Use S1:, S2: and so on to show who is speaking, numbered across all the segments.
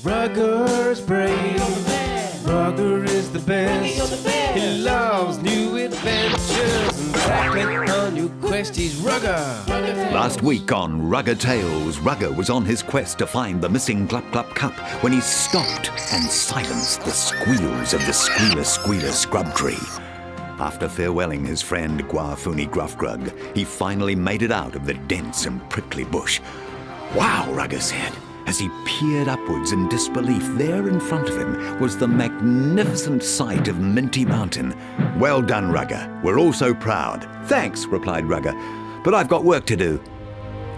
S1: Rugger's brave. Rugger is the best. He loves new adventures and tackling on new quest. He's Rugger.
S2: Last week on Rugger Tales, Rugger was on his quest to find the missing Glup Glup Cup when he stopped and silenced the squeals of the Squealer Scrub Tree. After farewelling his friend Guafuni Gruffgrug, he finally made it out of the dense and prickly bush. "Wow," Rugger said, as he peered upwards in disbelief. There in front of him was the magnificent sight of Minty Mountain. "Well done, Rugger. We're all so proud." "Thanks," replied Rugger, "but I've got work to do."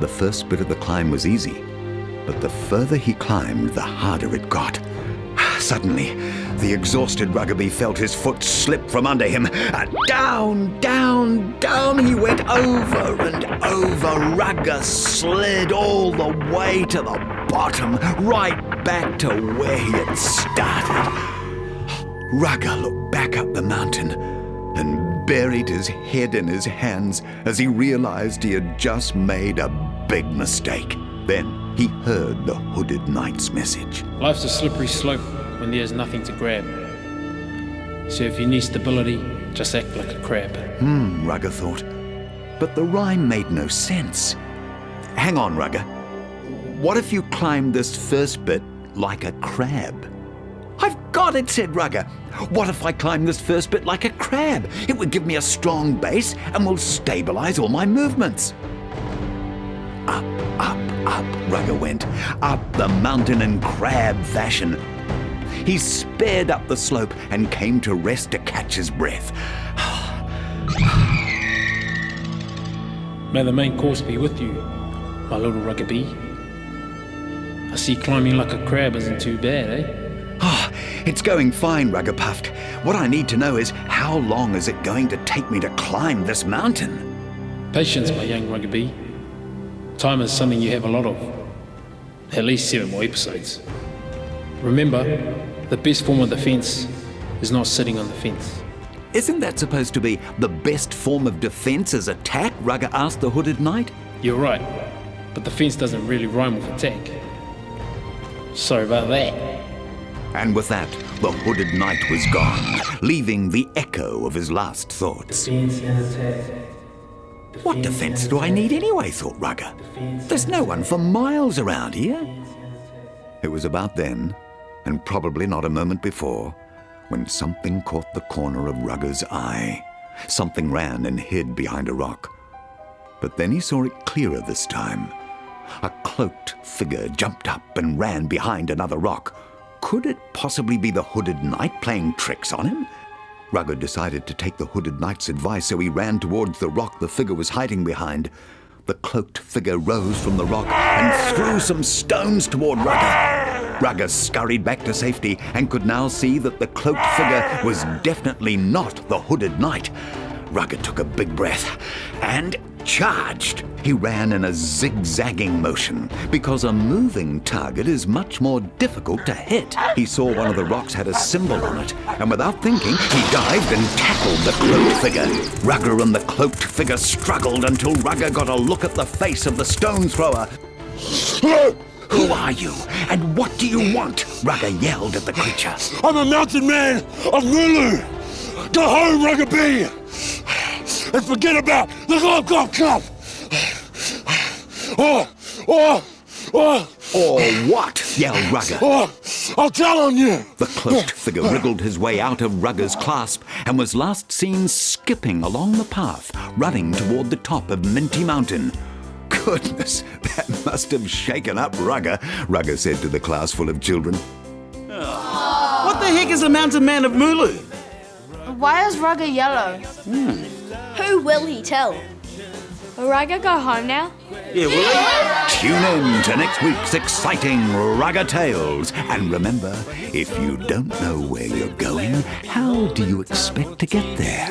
S2: The first bit of the climb was easy, but the further he climbed, the harder it got. Suddenly, the exhausted Ruggerbee felt his foot slip from under him. Down, down, down he went, over and over. Rugger slid all the way to the bottom, right back to where he had started. Rugger looked back up the mountain and buried his head in his hands as he realized he had just made a big mistake. Then he heard the Hooded Knight's message.
S3: Life's a slippery slope when there's nothing to grab. So if you need stability, just act like a crab.
S2: Rugger thought. But the rhyme made no sense. Hang on, Rugger. What if you climbed this first bit like a crab? "I've got it," said Rugger. "What if I climb this first bit like a crab? It would give me a strong base and will stabilize all my movements." Up, up, up, Rugger went, up the mountain in crab fashion. He sped up the slope and came to rest to catch his breath.
S3: May the main course be with you, my little Ruggerbee. I see climbing like a crab isn't too bad, eh?
S2: It's going fine, Rugger puffed. "What I need to know is, how long is it going to take me to climb this mountain?"
S3: Patience, my young Ruggerbee. Time is something you have a lot of. At least 7 more episodes. Remember, the best form of defense is not sitting on the fence.
S2: "Isn't that supposed to be the best form of defense is attack?" Rugger asked the Hooded Knight.
S3: You're right, but the fence doesn't really rhyme with attack. Sorry about that.
S2: And with that, the Hooded Knight was gone, leaving the echo of his last thoughts.
S3: Defense and attack.
S2: "What defense do I need anyway?" thought Rugger. "There's no one for miles around here." It was about then, and probably not a moment before, when something caught the corner of Rugger's eye. Something ran and hid behind a rock. But then he saw it clearer this time. A cloaked figure jumped up and ran behind another rock. Could it possibly be the Hooded Knight playing tricks on him? Rugger decided to take the Hooded Knight's advice, so he ran towards the rock the figure was hiding behind. The cloaked figure rose from the rock and threw some stones toward Rugger. Rugger scurried back to safety and could now see that the cloaked figure was definitely not the Hooded Knight. Rugger took a big breath and charged. He ran in a zigzagging motion because a moving target is much more difficult to hit. He saw one of the rocks had a symbol on it, and without thinking, he dived and tackled the cloaked figure. Rugger and the cloaked figure struggled until Rugger got a look at the face of the stone thrower. "Who are you, and what do you want?" Rugger yelled at the creature.
S4: "I'm a mountain man of Mulu. Go home, Ruggerbee, and forget about the Glup Glup Cup.
S2: "Or what?" yelled Rugger.
S4: I'll tell on you."
S2: The cloaked figure wriggled his way out of Rugger's clasp and was last seen skipping along the path, running toward the top of Minty Mountain. "Goodness, that must have shaken up Rugger," Rugger said to the class full of children.
S5: What the heck is a mountain man of Mulu?
S6: Why is Rugger yellow?
S7: Who will he tell?
S6: Will Rugger go home now?
S5: Yeah, will he?
S2: Tune in to next week's exciting Rugger Tales. And remember, if you don't know where you're going, how do you expect to get there?